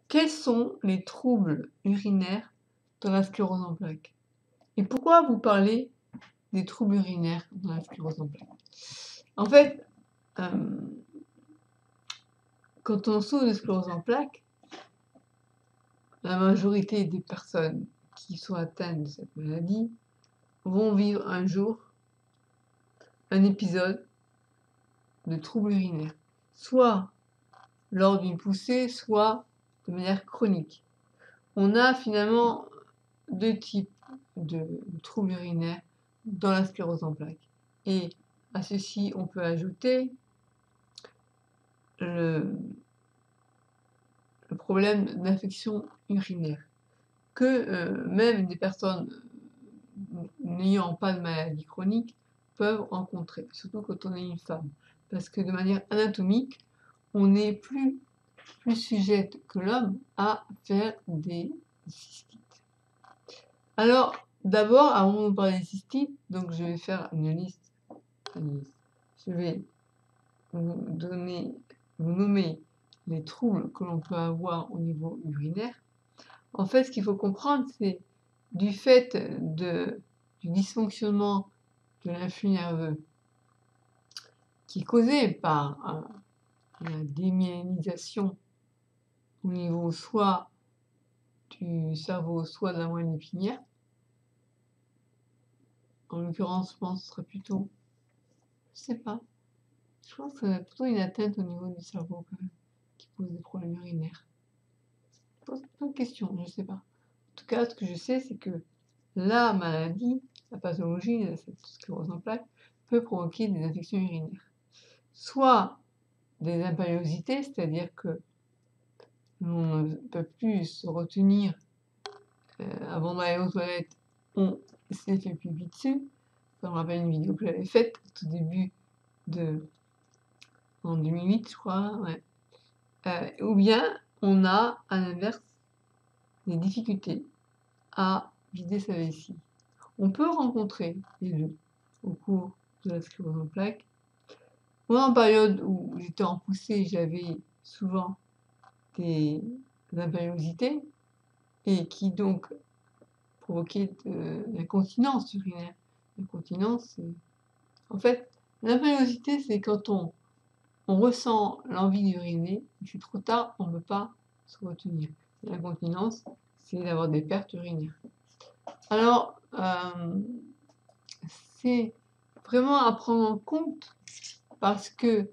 Quels sont les troubles urinaires dans la sclérose en plaques? Et pourquoi vous parlez des troubles urinaires dans la sclérose en plaques? En fait, quand on souffre de sclérose en plaques, la majorité des personnes qui sont atteintes de cette maladie vont vivre un jour un épisode de troubles urinaires, soit lors d'une poussée, soit de manière chronique. On a finalement 2 types de troubles urinaires dans la sclérose en plaques et à ceci, on peut ajouter le problème d'infection urinaire que, même des personnes n'ayant pas de maladie chronique peuvent rencontrer, surtout quand on est une femme. Parce que de manière anatomique, on est plus sujette que l'homme à faire des cystites. Alors, d'abord, avant de parler des cystites, donc je vais faire une liste. Je vais vous nommer les troubles que l'on peut avoir au niveau urinaire. En fait, ce qu'il faut comprendre, c'est du fait du dysfonctionnement de l'influx nerveux qui est causé par la démyélinisation au niveau soit du cerveau, soit de la moelle épinière. En l'occurrence, je pense que ce serait plutôt, je sais pas, je pense que c'est plutôt une atteinte au niveau du cerveau quand même, qui pose des problèmes urinaires. Je pose plein de questions, je sais pas. En tout cas, ce que je sais, c'est que la maladie, la pathologie de cette sclérose en plaques peut provoquer des infections urinaires. Soit des impériosités, c'est-à-dire que l'on ne peut plus se retenir avant d'aller aux toilettes, on s'est fait pipi dessus. Ça me rappelle une vidéo que j'avais faite au tout début en 2008, je crois, ouais. Ou bien on a, à l'inverse, des difficultés à vider sa vessie. On peut rencontrer les deux au cours de la sclérose en plaques. Moi, en période où j'étais en poussée, j'avais souvent des impériosités et qui donc provoquaient de l'incontinence urinaire. L'incontinence, c'est... En fait, l'impériosité, c'est quand on ressent l'envie d'uriner, et c'est trop tard, on ne peut pas se retenir. L'incontinence, c'est d'avoir des pertes urinaires. Alors, c'est vraiment à prendre en compte parce que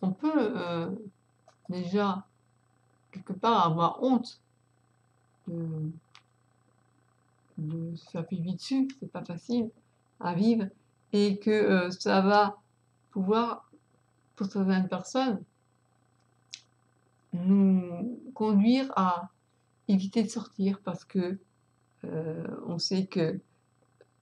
on peut déjà quelque part avoir honte de se faire pipi dessus, c'est pas facile à vivre, et que ça va pouvoir, pour certaines personnes, nous conduire à éviter de sortir parce que on sait que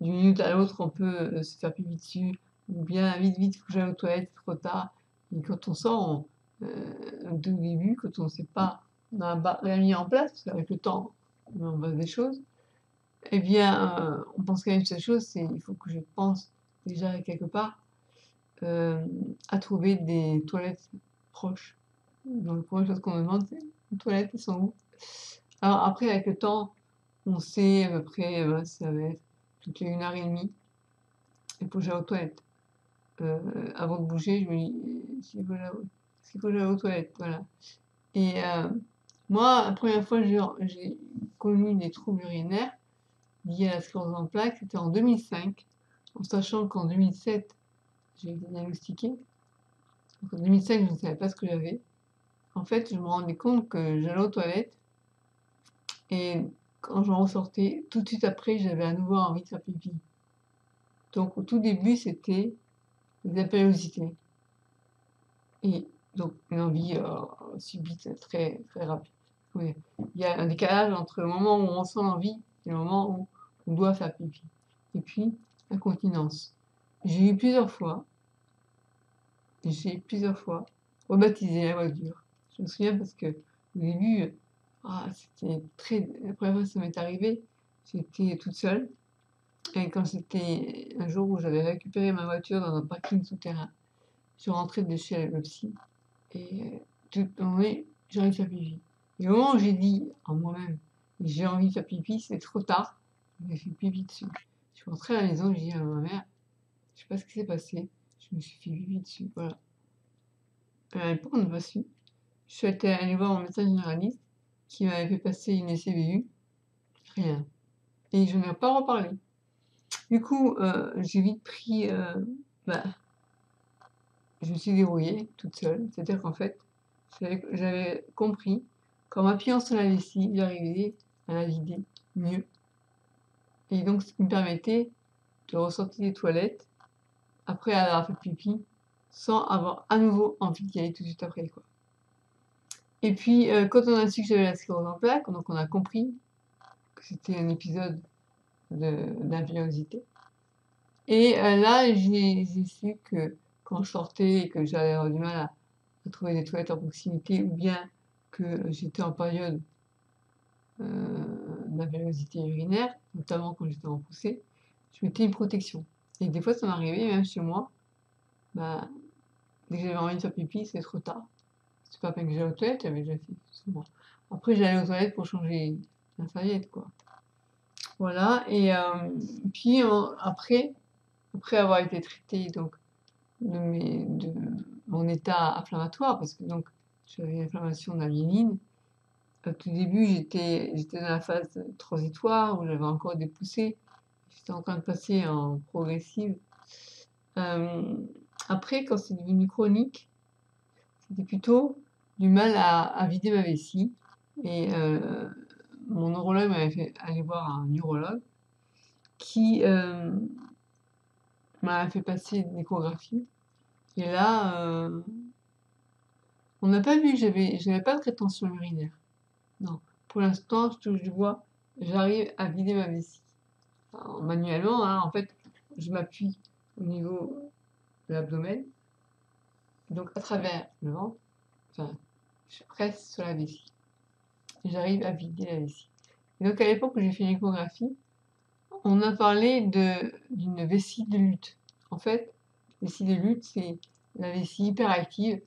d'une minute à l'autre, on peut se faire pipi dessus, ou bien vite, vite, faut que j'aille aux toilettes, c'est trop tard. Et quand on sort, au tout début, quand on sait pas, on n'a rien mis en place, parce qu'avec le temps, on met en place des choses, eh bien, on pense qu'à une seule chose, c'est il faut que je pense déjà quelque part à trouver des toilettes proches. Donc la première chose qu'on me demande, c'est: «Les toilettes, elles sont où?» Alors après, avec le temps, on sait à peu près, ça va être toutes les 1 heure et demie, il faut que j'aille aux toilettes. Avant de bouger, je me dis: «S'il faut que j'aille aux toilettes?» Voilà. Et moi, la première fois que j'ai connu des troubles urinaires liés à la sclérose en plaques, c'était en 2005, en sachant qu'en 2007, j'ai été diagnostiquée. Donc en 2005, je ne savais pas ce que j'avais. En fait, je me rendais compte que j'allais aux toilettes et quand j'en ressortais, tout de suite après, j'avais à nouveau envie de faire pipi. Donc au tout début, c'était des impériosités et donc une envie subite, très, très rapide. Oui. Il y a un décalage entre le moment où on ressent l'envie et le moment où on doit faire pipi. Et puis, l'incontinence. J'ai plusieurs fois rebaptisé la voiture. Je me souviens parce que au début, c'était très... La première fois que ça m'est arrivé, j'étais toute seule. Et quand c'était un jour où j'avais récupéré ma voiture dans un parking souterrain, je rentrais de chez le psy et toute la journée, j'ai envie de faire pipi. Et au moment où j'ai dit en moi-même, j'ai envie de faire pipi, c'est trop tard, je me suis fait pipi dessus. Je suis rentrée à la maison, j'ai dit à ma mère, je sais pas ce qui s'est passé, je me suis fait pipi dessus, voilà. À l'époque, on n'a pas su. Je suis allée voir mon médecin généraliste qui m'avait fait passer une SCBU, rien. Et je n'en ai pas reparlé. Du coup, j'ai vite pris, bah, je me suis débrouillée toute seule. C'est-à-dire qu'en fait, j'avais compris qu'en m'appuyant sur la vessie, j'arrivais à la vider mieux. Et donc, ce qui me permettait de ressortir des toilettes après avoir fait pipi, sans avoir à nouveau envie d'y aller tout de suite après, quoi. Et puis, quand on a su que j'avais la sclérose en plaques, donc on a compris que c'était un épisode d'impériosité. Et là, j'ai su que quand je sortais et que j'allais avoir du mal à trouver des toilettes en proximité, ou bien que j'étais en période d'impériosité urinaire, notamment quand j'étais en poussée, je mettais une protection. Et des fois, ça m'arrivait, même chez moi, bah, dès que j'avais envie de faire pipi, c'est trop tard. C'est pas la peine que j'aille aux toilettes, j'avais déjà fait souvent. Après, j'allais aux toilettes pour changer la serviette, quoi. Voilà, et puis après avoir été traitée donc de mon état inflammatoire, parce que donc j'avais une inflammation de la myéline. Au tout début, j'étais dans la phase transitoire où j'avais encore des poussées. J'étais en train de passer en progressive. Après, quand c'est devenu chronique, c'était plutôt du mal à vider ma vessie. Et mon neurologue m'avait fait aller voir un urologue qui m'a fait passer une échographie. Et là, on n'a pas vu, j'avais pas de rétention urinaire. Non. Pour l'instant, je touche du bois, j'arrive à vider ma vessie. Alors, manuellement, hein, en fait, je m'appuie au niveau de l'abdomen, donc à travers le ventre, enfin, je presse sur la vessie. Et j'arrive à vider la vessie. Et donc à l'époque où j'ai fait l'échographie, on a parlé d'une vessie de lutte. En fait, vessie de lutte, c'est la vessie hyperactive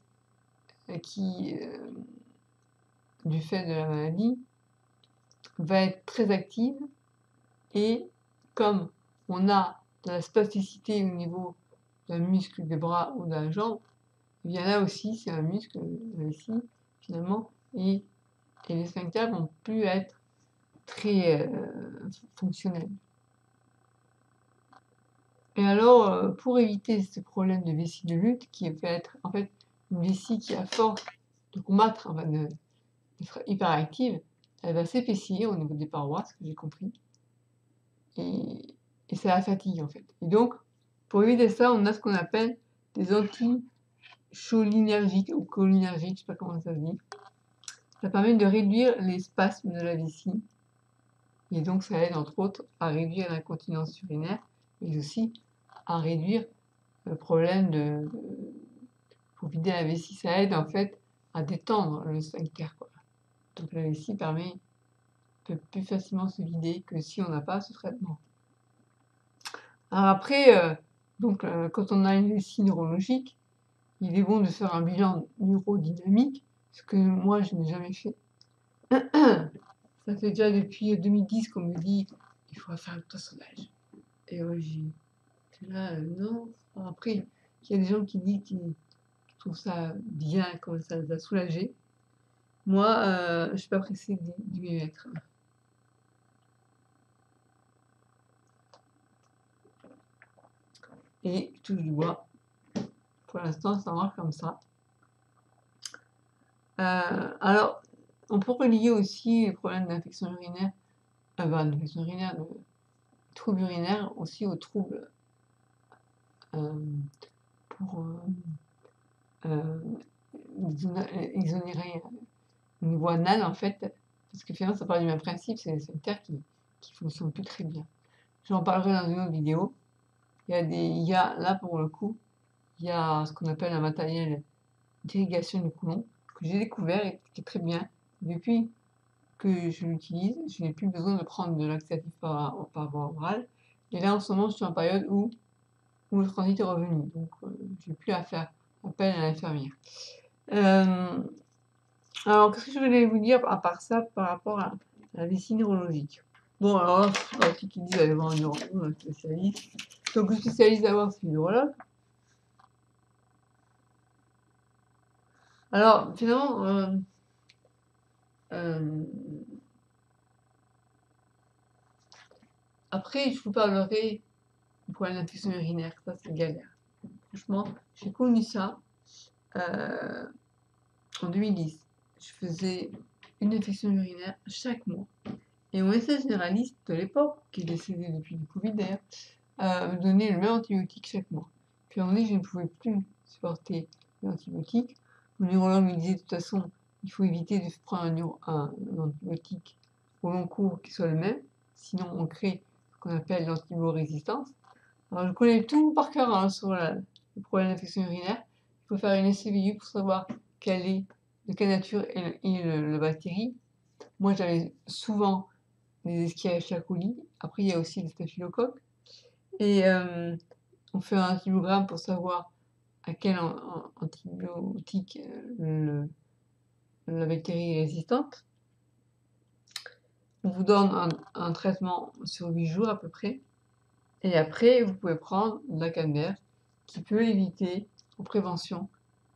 qui, du fait de la maladie, va être très active et comme on a de la spasticité au niveau d'un muscle des bras ou de la jambe, et bien là aussi c'est un muscle, la vessie, finalement, et les sphincters vont plus être très fonctionnels. Et alors, pour éviter ce problème de vessie de lutte, qui peut être en fait une vessie qui, à force de combattre, enfin d'être hyperactive, elle va s'épaissir au niveau des parois, ce que j'ai compris, et c'est la fatigue en fait. Et donc, pour éviter ça, on a ce qu'on appelle des anticholinergiques ou cholinergiques, je sais pas comment ça se dit. Ça permet de réduire les spasmes de la vessie, et donc ça aide entre autres à réduire l'incontinence urinaire, mais aussi à réduire le problème pour vider la vessie, ça aide en fait à détendre le sphincter, quoi. Donc la vessie peut plus facilement se vider que si on n'a pas ce traitement. Alors après, quand on a une vessie neurologique, il est bon de faire un bilan neurodynamique, ce que moi je n'ai jamais fait. Ça fait déjà depuis 2010 qu'on me dit il faut faire le tronçonnage. Et j'étais là, non. Alors après, il y a des gens qui disent qu'ils trouvent ça bien quand ça les a soulagés. Moi, je suis pas pressée d'y mettre. Et je touche du bois. Pour l'instant, ça marche comme ça. Alors, on peut relier aussi les problèmes d'infection urinaire, d'infection urinaire, de troubles urinaires aussi aux troubles pour exonérer au niveau anal en fait, parce que finalement ça part du même principe, c'est une terre qui fonctionne plus très bien. J'en parlerai dans une autre vidéo. Il y a là pour le coup, il y a ce qu'on appelle un matériel d'irrigation du côlon que j'ai découvert et qui est très bien. Depuis que je l'utilise, je n'ai plus besoin de prendre de laxatif par voie orale. Et là en ce moment je suis en période où le transit est revenu, donc j'ai plus à faire appel à l'infirmière. Alors, qu'est-ce que je voulais vous dire à part ça, par rapport à la vessie neurologique? Bon, alors là, il y en a qui disent d'aller voir un neurologue, un spécialiste. Donc, le spécialiste d'abord, c'est le neurologue. Alors, finalement, après, je vous parlerai du problème d'infection urinaire. Ça, c'est galère. Franchement, j'ai connu ça en 2010. Je faisais une infection urinaire chaque mois. Et mon médecin généraliste de l'époque, qui est décédé depuis le Covid d'ailleurs, me donnait le même antibiotique chaque mois. Puis à un moment donné, je ne pouvais plus supporter l'antibiotique. Mon neurologue me disait de toute façon, il faut éviter de prendre un antibiotique au long cours qui soit le même, sinon on crée ce qu'on appelle l'antibiorésistance. Alors je connais tout par cœur hein, sur le problème d'infection urinaire. Il faut faire une SCVU pour savoir de quelle nature est la bactérie. Moi j'avais souvent des Escherichia coli. Après il y a aussi les staphylocoques. Et on fait un antibiogramme pour savoir à quel antibiotique la bactérie est résistante. On vous donne un traitement sur 8 jours à peu près. Et après, vous pouvez prendre de la calmère qui peut éviter en prévention.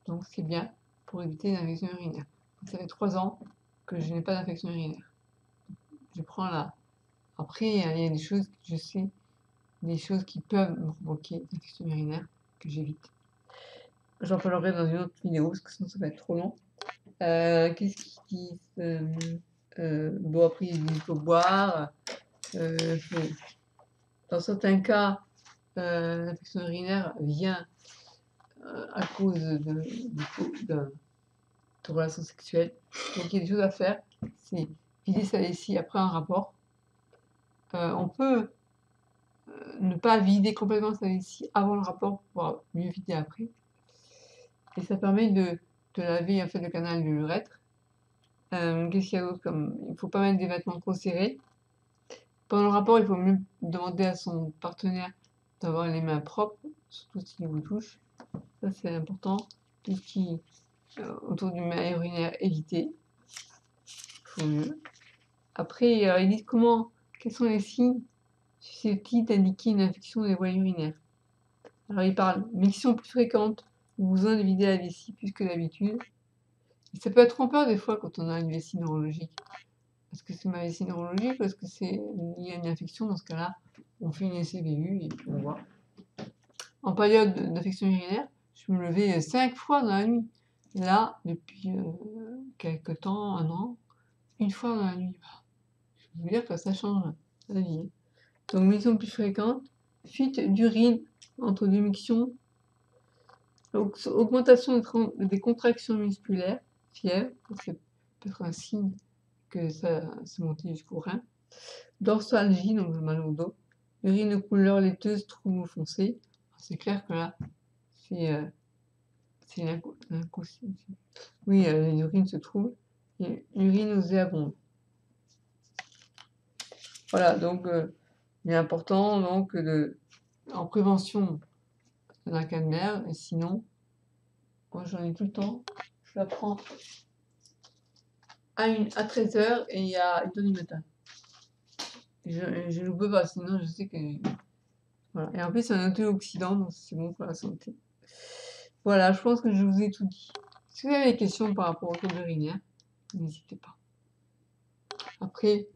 Donc c'est bien pour éviter une infection urinaire. Donc, ça fait 3 ans que je n'ai pas d'infection urinaire. Je prends là. Après, il y a des choses que je sais, des choses qui peuvent me provoquer une infection urinaire que j'évite. J'en parlerai dans une autre vidéo parce que sinon ça va être trop long. Qu'est-ce qu'ils disent bon, après, il faut boire. Dans certains cas, l'infection urinaire vient à cause de relations sexuelles. Donc il y a des choses à faire. C'est vider sa vessie après un rapport. On peut ne pas vider complètement sa vessie avant le rapport pour pouvoir mieux vider après. Et ça permet de laver en fait le canal de l'urètre. Qu'est-ce qu'il y a d'autre comme. Il ne faut pas mettre des vêtements trop serrés. Pendant le rapport, il faut mieux demander à son partenaire d'avoir les mains propres, surtout s'il vous touche. Ça, c'est important. Tout ce qui autour du main urinaire, éviter. Il faut mieux. Après, ils disent quels sont les signes susceptibles d'indiquer une infection des voies urinaires. Alors, ils parlent mixtion plus fréquente, ou besoin de vider la vessie plus que d'habitude. Et ça peut être trompeur des fois quand on a une vessie neurologique. Est-ce que c'est ma vessie neurologique ou est-ce que c'est lié à une infection? Dans ce cas-là, on fait une SCVU et puis on voit. En période d'infection urinaire, je me levais 5 fois dans la nuit. Là, depuis quelques temps, 1 an, 1 fois dans la nuit. Je veux dire que ça change la vie. Donc, mixtion plus fréquente, fuite d'urine entre deux mictions, augmentation des contractions musculaires, fièvre, c'est peut-être un signe que ça s'est monté jusqu'au rein, dorsalgie, donc mal au dos, urine de couleur laiteuse, trouble foncé. C'est clair que là, c'est oui, l'urine se trouble, et urine nauséabonde. Voilà, donc il est important donc en prévention de la calmère, et sinon, moi j'en ai tout le temps, je la prends à 13h et à 1h du matin. Je ne peux pas, sinon je sais que. Voilà. Et en plus, c'est un antioxydant, donc c'est bon pour la santé. Voilà, je pense que je vous ai tout dit. Si vous avez des questions par rapport au trouble urinaire, n'hésitez pas. Après,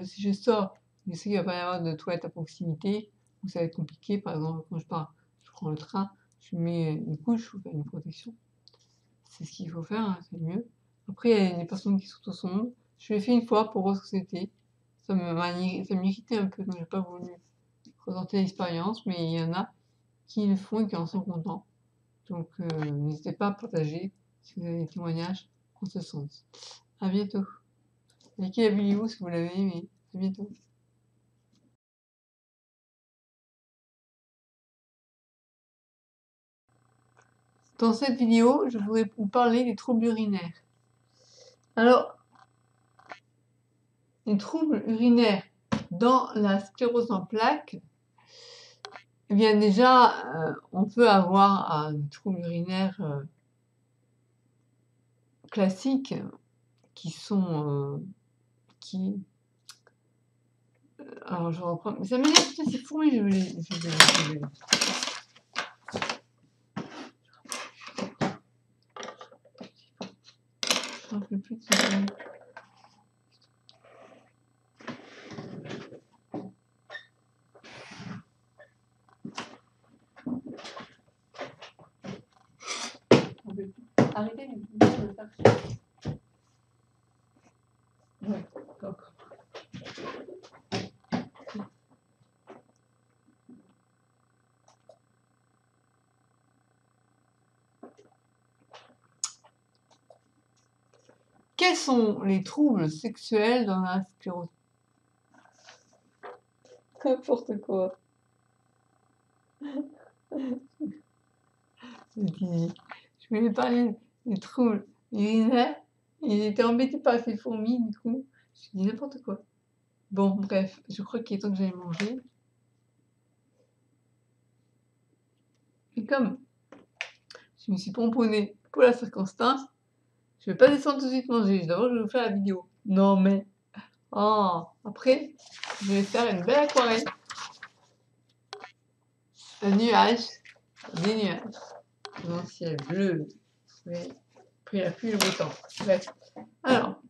si je sors, je sais qu'il ne va pas y avoir de toilette à proximité, donc ça va être compliqué. Par exemple, quand je pars, je prends le train, je mets une couche, je fais une protection. C'est ce qu'il faut faire, hein, c'est mieux. Après, il y a des personnes qui sont au son. Je l'ai fait une fois pour voir ce que c'était. Ça m'irritait un peu, donc j'ai pas voulu retenter l'expérience, mais il y en a qui le font et qui en sont contents. Donc n'hésitez pas à partager si vous avez des témoignages en ce sens. À bientôt. Likez la vidéo si vous l'avez aimé. À bientôt. Dans cette vidéo, je voudrais vous parler des troubles urinaires. Alors, les troubles urinaires dans la sclérose en plaques, eh bien déjà, on peut avoir un trouble urinaire classiques qui sont, qui alors je reprends, mais ça m'énerve, putain, ces fourmis, je vais les j'en peux plus de ces fourmis. J'en peux plus. Arrêtez de me faire chier. Ouais, d'accord. Quels sont les troubles sexuels dans la sclérose? N'importe quoi. Je voulais parler des troubles urinaires. Il était embêté par ces fourmis, du coup, je dis n'importe quoi. Bon, bref, je crois qu'il est temps que j'aille manger. Et comme je me suis pomponnée pour la circonstance, je vais pas descendre tout de suite manger. D'abord, je vais vous faire la vidéo. Non, mais... Oh, après, je vais faire une belle aquarelle. Un nuage, des nuages. Un ciel bleu. Mais après, il n'y a plus le beau temps. Bref. Alors,